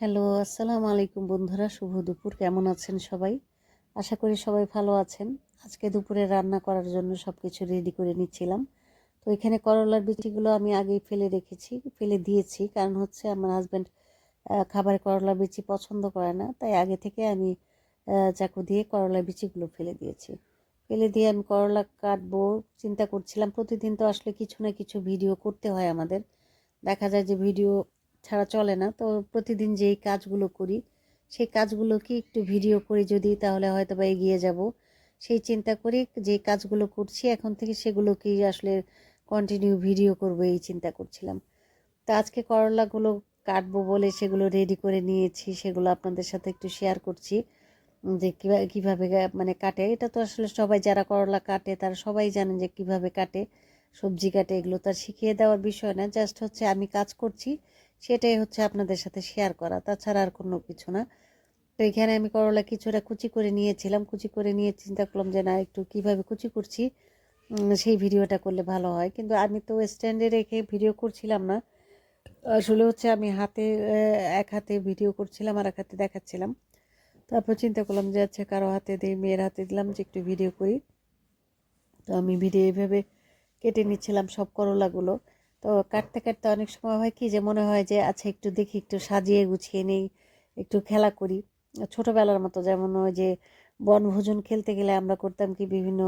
Hello, আসসালামু আলাইকুম বন্ধুরা, শুভ দুপুর। কেমন আছেন সবাই? আশা করি সবাই ভালো আছেন। আজকে দুপুরে রান্না করার জন্য সব কিছু রেডি করে নিচ্ছিলাম। তো এখানে করলার বিচিগুলো আমি আগেই ফেলে দিয়েছি, কারণ হচ্ছে আমার হাজব্যান্ড খাবারে করলার বিচি পছন্দ করে না, তাই আগে থেকে আমি চাকু দিয়ে করলার বিচিগুলো ফেলে দিয়েছি। ফেলে দিয়ে আমি করলা কাটবো চিন্তা করছিলাম। প্রতিদিন তো আসলে কিছু না কিছু ভিডিও করতে হয় আমাদের, দেখা যায় যে ভিডিও ছাড়া চলে না। তো প্রতিদিন যেই কাজগুলো করি সেই কাজগুলোকে একটু ভিডিও করি যদি, তাহলে হয়তো বা এগিয়ে যাব, সেই চিন্তা করি। যে কাজগুলো করছি এখন থেকে সেগুলোকেই আসলে কন্টিনিউ ভিডিও করব, এই চিন্তা করছিলাম। তো আজকে করলাগুলো কাটবো বলে সেগুলো রেডি করে নিয়েছি, সেগুলো আপনাদের সাথে একটু শেয়ার করছি যে কীভাবে মানে কাটে। এটা তো আসলে সবাই যারা করলা কাটে তারা সবাই জানেন যে কিভাবে কাটে, সবজি কাটে। এগুলো তার শিখিয়ে দেওয়ার বিষয় না, জাস্ট হচ্ছে আমি কাজ করছি সেটাই হচ্ছে আপনাদের সাথে শেয়ার করা, তাছাড়া আর কোনো কিছু না। তো এখানে আমি করলা কিছুটা কুচি করে নিয়েছিলাম, কুচি করে নিয়ে চিন্তা করলাম যে না, একটু কিভাবে কুচি করছি সেই ভিডিওটা করলে ভালো হয়। কিন্তু আমি তো স্ট্যান্ডে রেখে ভিডিও করছিলাম না, আসলে হচ্ছে আমি এক হাতে ভিডিও করছিলাম আর এক হাতে দেখাচ্ছিলাম। তারপর চিন্তা করলাম যে আচ্ছা, কারো হাতে দিই, মেয়ের হাতে দিলাম যে একটু ভিডিও করি। তো আমি ভিডিও এইভাবে কেটে নিচ্ছিলাম সব করলাগুলো। তো কাটতে কাটতে অনেক সময় হয় কি যে মনে হয় যে আচ্ছা একটু দেখি, একটু সাজিয়ে গুছিয়ে নেই, একটু খেলা করি ছোটোবেলার মতো। যেমন ওই যে বনভোজন খেলতে গেলে আমরা করতাম কি, বিভিন্ন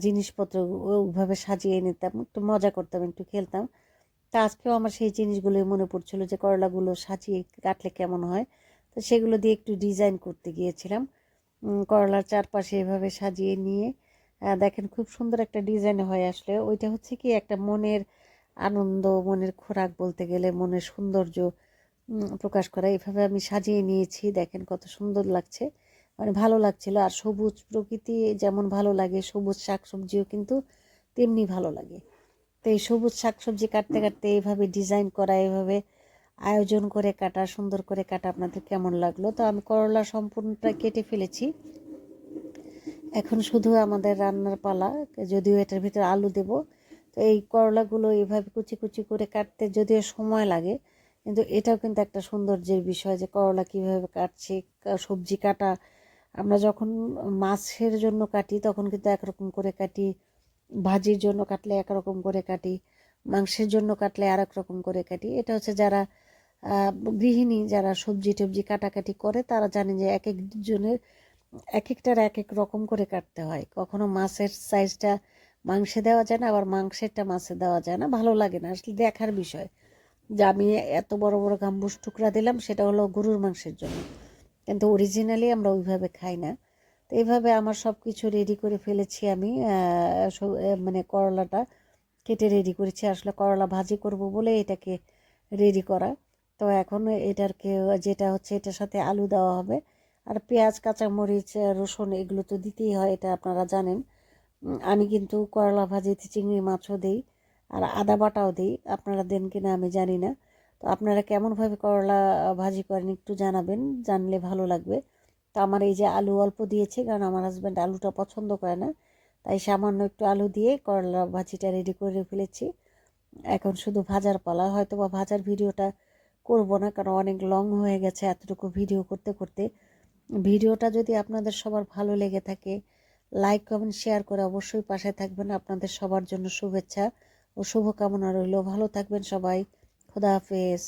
জিনিসপত্র ওইভাবে সাজিয়ে নিতাম, একটু মজা করতাম, একটু খেলতাম। তা আজকেও আমার সেই জিনিসগুলোই মনে পড়ছিল যে করলাগুলো সাজিয়ে কাটলে কেমন হয়। তো সেগুলো দিয়ে একটু ডিজাইন করতে গিয়েছিলাম। করলার চারপাশে এভাবে সাজিয়ে নিয়ে দেখেন খুব সুন্দর একটা ডিজাইন হয়। আসলে ওইটা হচ্ছে কি একটা মনের আনন্দ, মনের খোরাক বলতে গেলে, মনের সৌন্দর্য প্রকাশ করা। এইভাবে আমি সাজিয়ে নিয়েছি, দেখেন কত সুন্দর লাগছে, মানে ভালো লাগছিল। আর সবুজ প্রকৃতি যেমন ভালো লাগে, সবুজ শাকসবজিও কিন্তু তেমনি ভালো লাগে। তো এই সবুজ শাকসবজি কাটতে কাটতে এইভাবে ডিজাইন করা, এইভাবে আয়োজন করে কাটা, সুন্দর করে কাটা আপনাদের কেমন লাগলো? তো আমি করলা সম্পূর্ণটা কেটে ফেলেছি, এখন শুধু আমাদের রান্নার পালা। যদিও এটার ভিতরে আলু দেব। তো এই করলাগুলো এইভাবে কুচি কুচি করে কাটতে যদিও সময় লাগে, কিন্তু এটাও কিন্তু একটা সৌন্দর্যের বিষয় যে করলা কীভাবে কাটছে। সবজি কাটা, আমরা যখন মাছের জন্য কাটি তখন কিন্তু একরকম করে কাটি, ভাজির জন্য কাটলে একরকম করে কাটি, মাংসের জন্য কাটলে আর এক রকম করে কাটি। এটা হচ্ছে যারা গৃহিণী, যারা সবজি টবজি কাটাকাটি করে তারা জানে যে এক একজনের এক একটার এক এক রকম করে কাটতে হয়। কখনো মাছের সাইজটা মাংসে দেওয়া যায় না, আবার মাংসেরটা মাছে দেওয়া যায় না, ভালো লাগে না। আসলে দেখার বিষয় যে আমি এত বড় বড় গাম্বুস টুকরা দিলাম, সেটা হলো গরুর মাংসের জন্য, কিন্তু অরিজিনালি আমরা ওইভাবে খাই না। তো এইভাবে আমার সব কিছু রেডি করে ফেলেছি আমি। মানে করলাটা কেটে রেডি করেছি, আসলে করলা ভাজি করব বলে এটাকে রেডি করা। তো এখন এটাকে যেটা হচ্ছে, এটার সাথে আলু দেওয়া হবে, আর পেঁয়াজ, কাঁচামরিচ, রসুন এগুলো তো দিতেই হয়, এটা আপনারা জানেন। আমি কিন্তু করলা ভাজিতে চিংড়ি মাছও দিই, আর আদা বাটাও দিই। আপনারা দেন কিনা আমি জানি না। তো আপনারা কেমনভাবে করলা ভাজি করেন একটু জানাবেন, জানলে ভালো লাগবে। তো আমার এই যে আলু অল্প দিয়েছি, কারণ আমার হাজব্যান্ড আলুটা পছন্দ করে না, তাই সামান্য একটু আলু দিয়ে করলা ভাজিটা রেডি করে ফেলেছি। এখন শুধু ভাজার পালা। হয়তো বা ভাজার ভিডিওটা করব না, কারণ অনেক লং হয়ে গেছে এতটুকু ভিডিও করতে করতে। ভিডিওটা যদি আপনাদের সবার ভালো লেগে থাকে, লাইক কমেন্ট শেয়ার করে অবশ্যই পাশে থাকবেন। আপনাদের সবার জন্য শুভেচ্ছা ও শুভকামনা রইল। ভালো থাকবেন সবাই। খোদা হাফেজ।